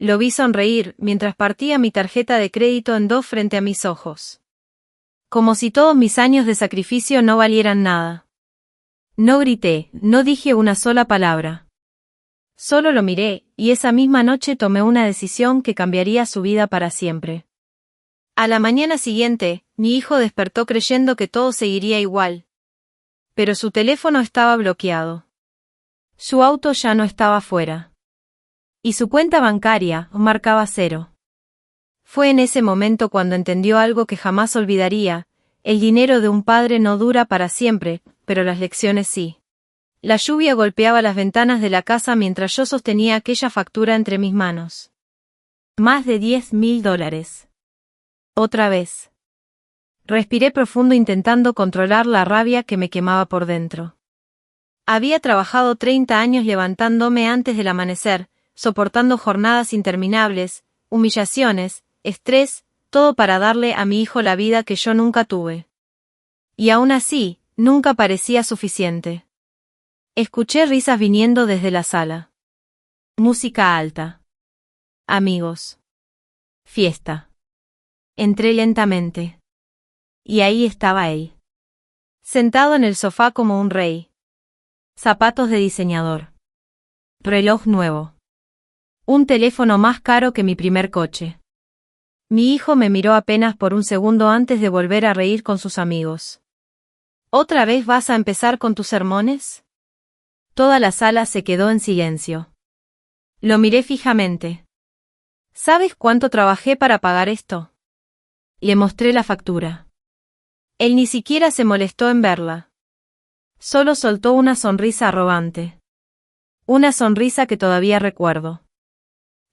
Lo vi sonreír mientras partía mi tarjeta de crédito en dos frente a mis ojos. Como si todos mis años de sacrificio no valieran nada. No grité, no dije una sola palabra. Solo lo miré, y esa misma noche tomé una decisión que cambiaría su vida para siempre. A la mañana siguiente, mi hijo despertó creyendo que todo seguiría igual. Pero su teléfono estaba bloqueado. Su auto ya no estaba fuera. Y su cuenta bancaria marcaba 0. Fue en ese momento cuando entendió algo que jamás olvidaría: el dinero de un padre no dura para siempre, pero las lecciones sí. La lluvia golpeaba las ventanas de la casa mientras yo sostenía aquella factura entre mis manos. Más de $10.000. Otra vez. Respiré profundo intentando controlar la rabia que me quemaba por dentro. Había trabajado 30 años levantándome antes del amanecer, soportando jornadas interminables, humillaciones, estrés, todo para darle a mi hijo la vida que yo nunca tuve. Y aún así, nunca parecía suficiente. Escuché risas viniendo desde la sala. Música alta. Amigos. Fiesta. Entré lentamente. Y ahí estaba él. Sentado en el sofá como un rey. Zapatos de diseñador. Reloj nuevo. Un teléfono más caro que mi primer coche. Mi hijo me miró apenas por un segundo antes de volver a reír con sus amigos. ¿Otra vez vas a empezar con tus sermones? Toda la sala se quedó en silencio. Lo miré fijamente. ¿Sabes cuánto trabajé para pagar esto? Le mostré la factura. Él ni siquiera se molestó en verla. Solo soltó una sonrisa arrogante. Una sonrisa que todavía recuerdo.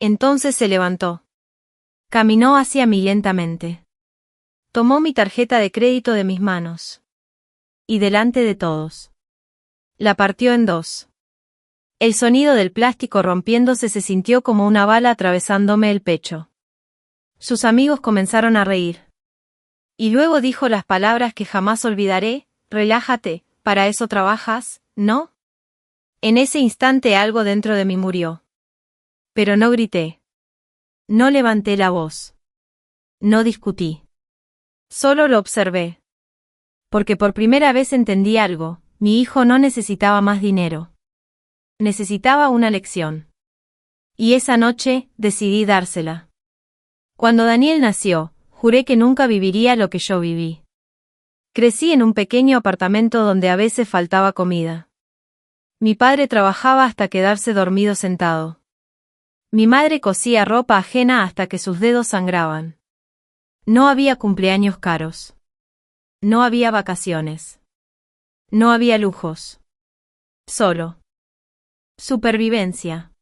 Entonces se levantó. Caminó hacia mí lentamente. Tomó mi tarjeta de crédito de mis manos. Y delante de todos. La partió en dos. El sonido del plástico rompiéndose se sintió como una bala atravesándome el pecho. Sus amigos comenzaron a reír. Y luego dijo las palabras que jamás olvidaré: relájate, ¿para eso trabajas, no? En ese instante algo dentro de mí murió. Pero no grité. No levanté la voz. No discutí. Solo lo observé. Porque por primera vez entendí algo: mi hijo no necesitaba más dinero. Necesitaba una lección. Y esa noche, decidí dársela. Cuando Daniel nació, juré que nunca viviría lo que yo viví. Crecí en un pequeño apartamento donde a veces faltaba comida. Mi padre trabajaba hasta quedarse dormido sentado. Mi madre cosía ropa ajena hasta que sus dedos sangraban. No había cumpleaños caros. No había vacaciones. No había lujos. Solo supervivencia.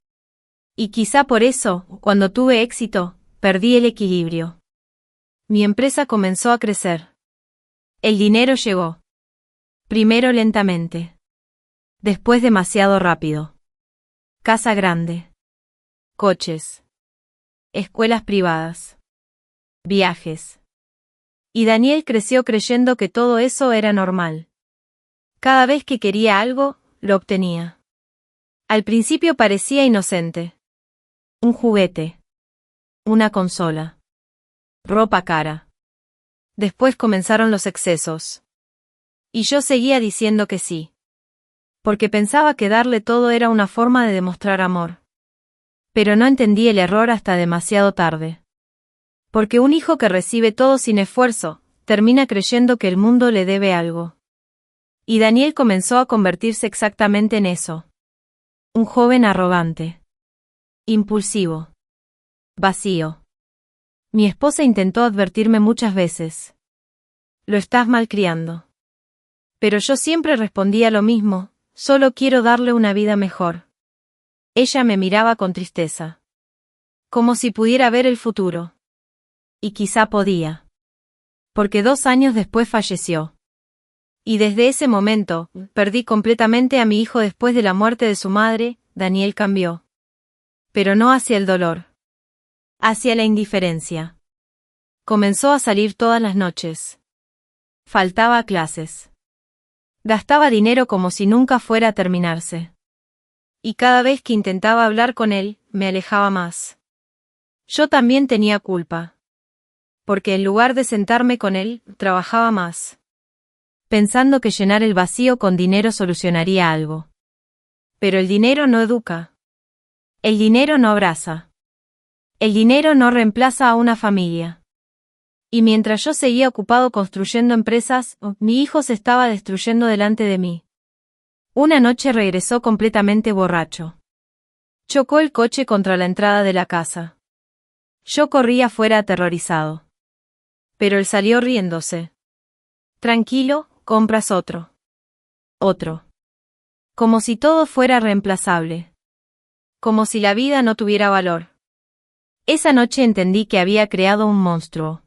Y quizá por eso, cuando tuve éxito, perdí el equilibrio. Mi empresa comenzó a crecer. El dinero llegó. Primero lentamente. Después demasiado rápido. Casa grande. Coches. Escuelas privadas. Viajes. Y Daniel creció creyendo que todo eso era normal. Cada vez que quería algo, lo obtenía. Al principio parecía inocente. Un juguete. Una consola. Ropa cara. Después comenzaron los excesos. Y yo seguía diciendo que sí. Porque pensaba que darle todo era una forma de demostrar amor. Pero no entendí el error hasta demasiado tarde. Porque un hijo que recibe todo sin esfuerzo, termina creyendo que el mundo le debe algo. Y Daniel comenzó a convertirse exactamente en eso. Un joven arrogante. Impulsivo. Vacío. Mi esposa intentó advertirme muchas veces. Lo estás malcriando. Pero yo siempre respondía lo mismo: solo quiero darle una vida mejor. Ella me miraba con tristeza. Como si pudiera ver el futuro. Y quizá podía. Porque 2 años después falleció. Y desde ese momento, perdí completamente a mi hijo después de la muerte de su madre. Daniel cambió. Pero no hacia el dolor. Hacia la indiferencia. Comenzó a salir todas las noches. Faltaba a clases. Gastaba dinero como si nunca fuera a terminarse. Y cada vez que intentaba hablar con él, me alejaba más. Yo también tenía culpa. Porque en lugar de sentarme con él, trabajaba más. Pensando que llenar el vacío con dinero solucionaría algo. Pero el dinero no educa. El dinero no abraza. El dinero no reemplaza a una familia. Y mientras yo seguía ocupado construyendo empresas, mi hijo se estaba destruyendo delante de mí. Una noche regresó completamente borracho. Chocó el coche contra la entrada de la casa. Yo corrí afuera aterrorizado. Pero él salió riéndose. Tranquilo, compras otro. Otro. Como si todo fuera reemplazable. Como si la vida no tuviera valor. Esa noche entendí que había creado un monstruo.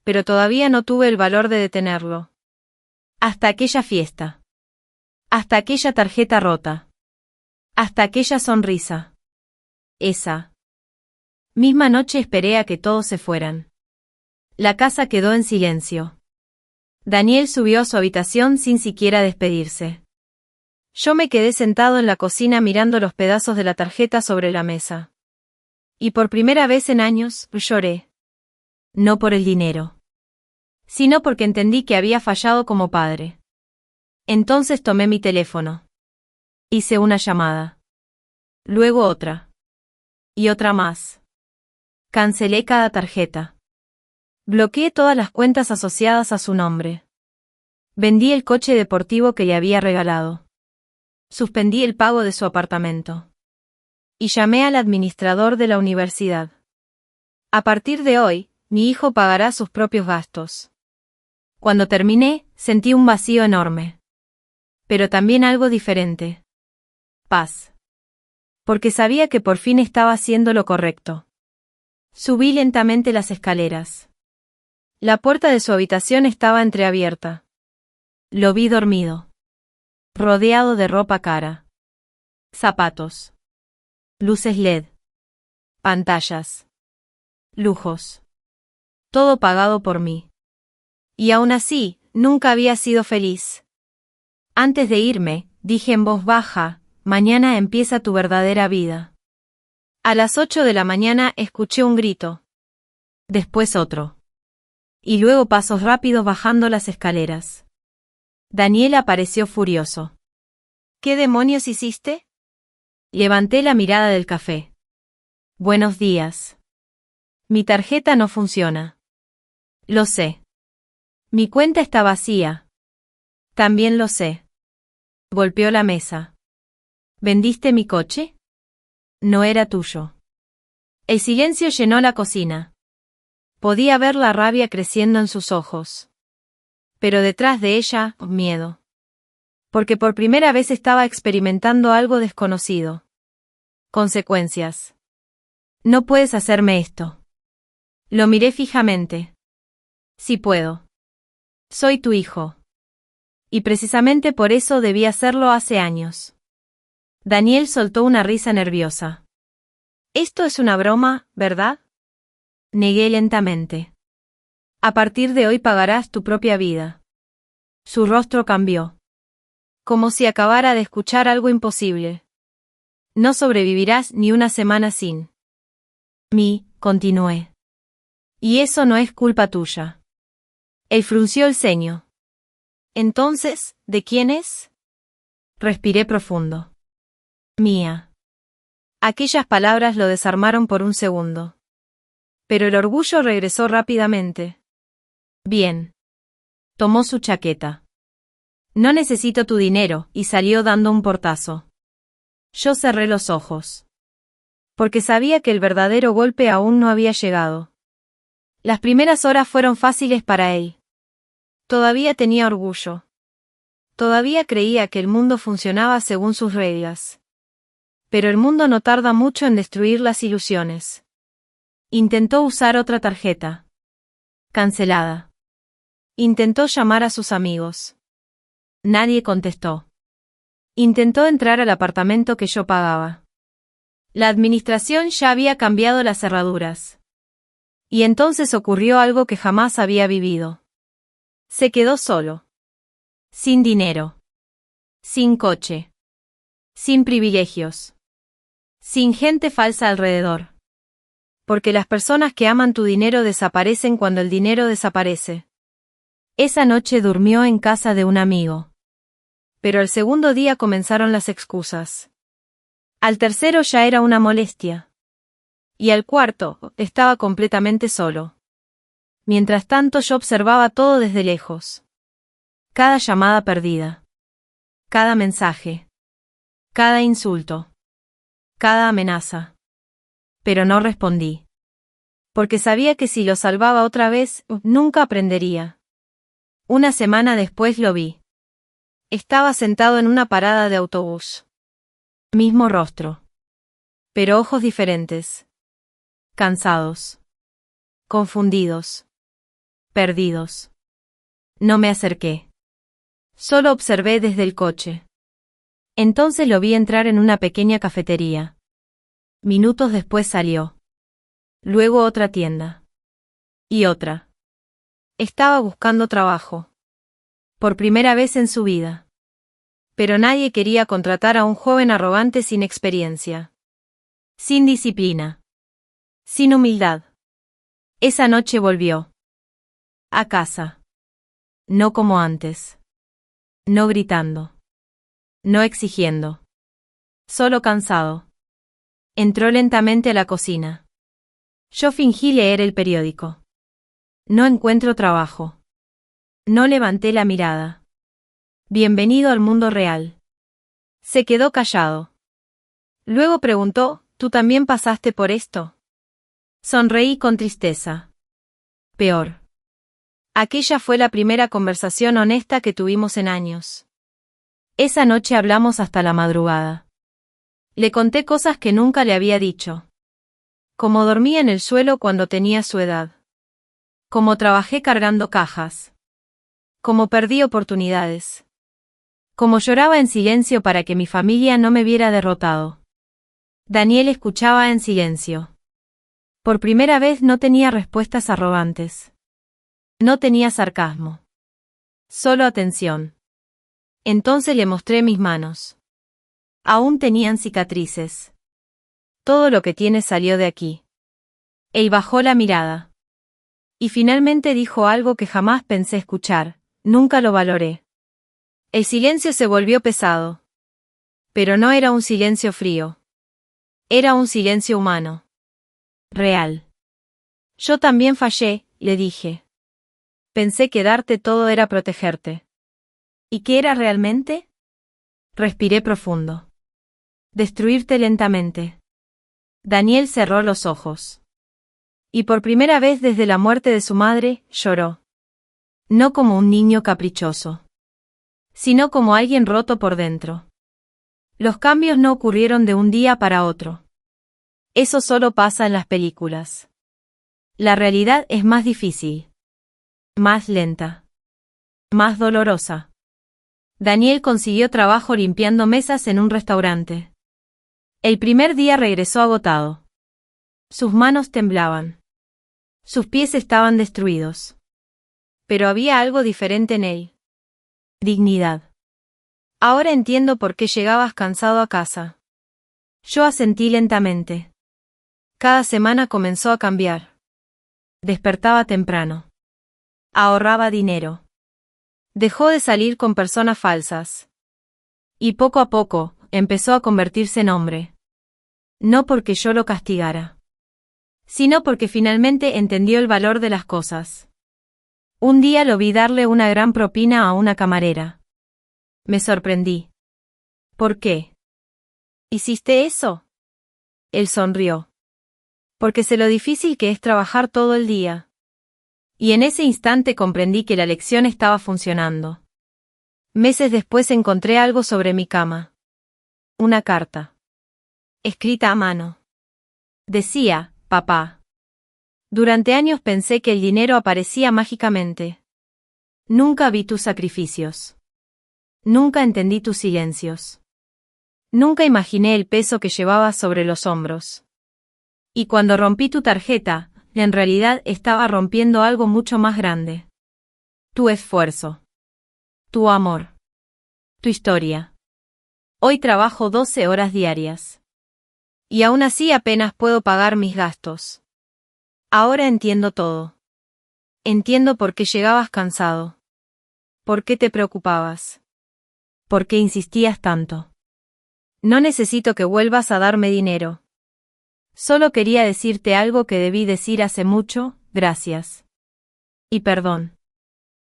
Pero todavía no tuve el valor de detenerlo. Hasta aquella fiesta. Hasta aquella tarjeta rota. Hasta aquella sonrisa. Esa misma noche esperé a que todos se fueran. La casa quedó en silencio. Daniel subió a su habitación sin siquiera despedirse. Yo me quedé sentado en la cocina mirando los pedazos de la tarjeta sobre la mesa. Y por primera vez en años, lloré. No por el dinero. Sino porque entendí que había fallado como padre. Entonces tomé mi teléfono. Hice una llamada. Luego otra. Y otra más. Cancelé cada tarjeta. Bloqueé todas las cuentas asociadas a su nombre. Vendí el coche deportivo que le había regalado. Suspendí el pago de su apartamento. Y llamé al administrador de la universidad. A partir de hoy, mi hijo pagará sus propios gastos. Cuando terminé, sentí un vacío enorme. Pero también algo diferente. Paz. Porque sabía que por fin estaba haciendo lo correcto. Subí lentamente las escaleras. La puerta de su habitación estaba entreabierta. Lo vi dormido. Rodeado de ropa cara. Zapatos. Luces LED. Pantallas. Lujos. Todo pagado por mí. Y aún así, nunca había sido feliz. Antes de irme, dije en voz baja, mañana empieza tu verdadera vida. A las 8 de la mañana escuché un grito. Después otro. Y luego pasos rápidos bajando las escaleras. Daniel apareció furioso. ¿Qué demonios hiciste? Levanté la mirada del café. Buenos días. Mi tarjeta no funciona. Lo sé. Mi cuenta está vacía. También lo sé. Golpeó la mesa. ¿Vendiste mi coche? No era tuyo. El silencio llenó la cocina. Podía ver la rabia creciendo en sus ojos. Pero detrás de ella, miedo. Porque por primera vez estaba experimentando algo desconocido. Consecuencias. No puedes hacerme esto. Lo miré fijamente. Sí puedo. Soy tu hijo. Y precisamente por eso debí hacerlo hace años. Daniel soltó una risa nerviosa. Esto es una broma, ¿verdad? Negué lentamente. A partir de hoy pagarás tu propia vida. Su rostro cambió. Como si acabara de escuchar algo imposible. No sobrevivirás ni una semana sin mí, continué. Y eso no es culpa tuya. Él frunció el ceño. Entonces, ¿de quién es? Respiré profundo. Mía. Aquellas palabras lo desarmaron por un segundo. Pero el orgullo regresó rápidamente. Bien. Tomó su chaqueta. No necesito tu dinero, y salió dando un portazo. Yo cerré los ojos. Porque sabía que el verdadero golpe aún no había llegado. Las primeras horas fueron fáciles para él. Todavía tenía orgullo. Todavía creía que el mundo funcionaba según sus reglas. Pero el mundo no tarda mucho en destruir las ilusiones. Intentó usar otra tarjeta. Cancelada. Intentó llamar a sus amigos. Nadie contestó. Intentó entrar al apartamento que yo pagaba. La administración ya había cambiado las cerraduras. Y entonces ocurrió algo que jamás había vivido. Se quedó solo. Sin dinero. Sin coche. Sin privilegios. Sin gente falsa alrededor. Porque las personas que aman tu dinero desaparecen cuando el dinero desaparece. Esa noche durmió en casa de un amigo. Pero al segundo día comenzaron las excusas. Al tercero ya era una molestia. Y al cuarto, estaba completamente solo. Mientras tanto yo observaba todo desde lejos. Cada llamada perdida. Cada mensaje. Cada insulto. Cada amenaza. Pero no respondí. Porque sabía que si lo salvaba otra vez, nunca aprendería. Una semana después lo vi. Estaba sentado en una parada de autobús. Mismo rostro. Pero ojos diferentes. Cansados. Confundidos. Perdidos. No me acerqué. Solo observé desde el coche. Entonces lo vi entrar en una pequeña cafetería. Minutos después salió. Luego otra tienda. Y otra. Estaba buscando trabajo. Por primera vez en su vida. Pero nadie quería contratar a un joven arrogante sin experiencia. Sin disciplina. Sin humildad. Esa noche volvió. A casa. No como antes. No gritando. No exigiendo. Solo cansado. Entró lentamente a la cocina. Yo fingí leer el periódico. No encuentro trabajo. No levanté la mirada. Bienvenido al mundo real. Se quedó callado. Luego preguntó, ¿tú también pasaste por esto? Sonreí con tristeza. Peor. Aquella fue la primera conversación honesta que tuvimos en años. Esa noche hablamos hasta la madrugada. Le conté cosas que nunca le había dicho. Cómo dormía en el suelo cuando tenía su edad. Cómo trabajé cargando cajas. Cómo perdí oportunidades. Cómo lloraba en silencio para que mi familia no me viera derrotado. Daniel escuchaba en silencio. Por primera vez no tenía respuestas arrogantes. No tenía sarcasmo. Solo atención. Entonces le mostré mis manos. Aún tenían cicatrices. Todo lo que tienes salió de aquí. Él bajó la mirada. Y finalmente dijo algo que jamás pensé escuchar, nunca lo valoré. El silencio se volvió pesado. Pero no era un silencio frío. Era un silencio humano. Real. Yo también fallé, le dije. Pensé que darte todo era protegerte. ¿Y qué era realmente? Respiré profundo. Destruirte lentamente. Daniel cerró los ojos. Y por primera vez desde la muerte de su madre, lloró. No como un niño caprichoso. Sino como alguien roto por dentro. Los cambios no ocurrieron de un día para otro. Eso solo pasa en las películas. La realidad es más difícil. Más lenta. Más dolorosa. Daniel consiguió trabajo limpiando mesas en un restaurante. El primer día regresó agotado. Sus manos temblaban. Sus pies estaban destruidos. Pero había algo diferente en él. Dignidad. Ahora entiendo por qué llegabas cansado a casa. Yo asentí lentamente. Cada semana comenzó a cambiar. Despertaba temprano. Ahorraba dinero. Dejó de salir con personas falsas. Y poco a poco, empezó a convertirse en hombre. No porque yo lo castigara. Sino porque finalmente entendió el valor de las cosas. Un día lo vi darle una gran propina a una camarera. Me sorprendí. ¿Por qué? ¿Hiciste eso? Él sonrió. Porque sé lo difícil que es trabajar todo el día. Y en ese instante comprendí que la lección estaba funcionando. Meses después encontré algo sobre mi cama. Una carta. Escrita a mano. Decía, papá. Durante años pensé que el dinero aparecía mágicamente. Nunca vi tus sacrificios. Nunca entendí tus silencios. Nunca imaginé el peso que llevabas sobre los hombros. Y cuando rompí tu tarjeta, en realidad estaba rompiendo algo mucho más grande. Tu esfuerzo. Tu amor. Tu historia. Hoy trabajo 12 horas diarias. Y aún así apenas puedo pagar mis gastos. Ahora entiendo todo. Entiendo por qué llegabas cansado. ¿Por qué te preocupabas? ¿Por qué insistías tanto? No necesito que vuelvas a darme dinero. Solo quería decirte algo que debí decir hace mucho, gracias. Y perdón.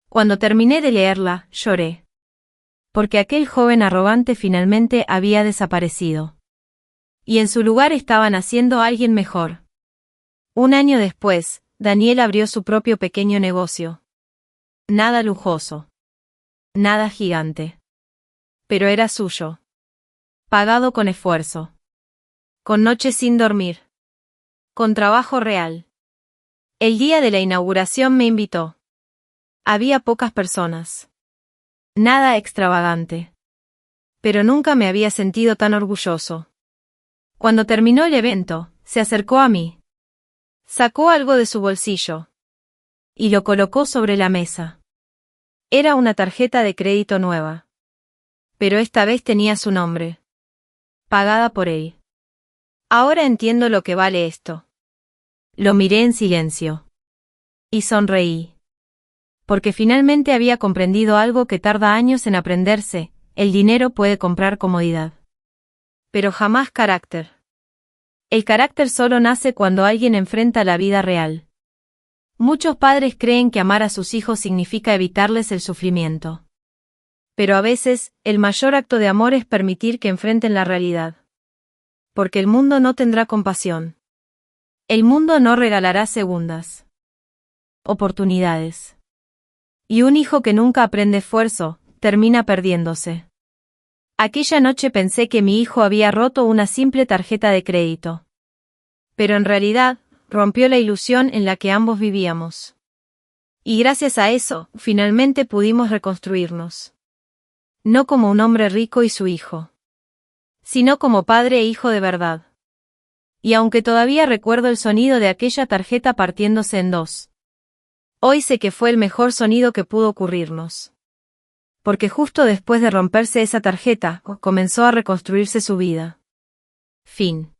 Cuando terminé de leerla, lloré. Porque aquel joven arrogante finalmente había desaparecido. Y en su lugar estaba naciendo alguien mejor. Un año después, Daniel abrió su propio pequeño negocio. Nada lujoso. Nada gigante. Pero era suyo. Pagado con esfuerzo. Con noches sin dormir. Con trabajo real. El día de la inauguración me invitó. Había pocas personas. Nada extravagante. Pero nunca me había sentido tan orgulloso. Cuando terminó el evento, se acercó a mí. Sacó algo de su bolsillo. Y lo colocó sobre la mesa. Era una tarjeta de crédito nueva. Pero esta vez tenía su nombre. Pagada por él. Ahora entiendo lo que vale esto. Lo miré en silencio. Y sonreí. Porque finalmente había comprendido algo que tarda años en aprenderse: el dinero puede comprar comodidad. Pero jamás carácter. El carácter solo nace cuando alguien enfrenta la vida real. Muchos padres creen que amar a sus hijos significa evitarles el sufrimiento. Pero a veces, el mayor acto de amor es permitir que enfrenten la realidad. Porque el mundo no tendrá compasión. El mundo no regalará segundas oportunidades. Y un hijo que nunca aprende esfuerzo, termina perdiéndose. Aquella noche pensé que mi hijo había roto una simple tarjeta de crédito. Pero en realidad, rompió la ilusión en la que ambos vivíamos. Y gracias a eso, finalmente pudimos reconstruirnos. No como un hombre rico y su hijo. Sino como padre e hijo de verdad. Y aunque todavía recuerdo el sonido de aquella tarjeta partiéndose en dos, hoy sé que fue el mejor sonido que pudo ocurrirnos. Porque justo después de romperse esa tarjeta, comenzó a reconstruirse su vida. Fin.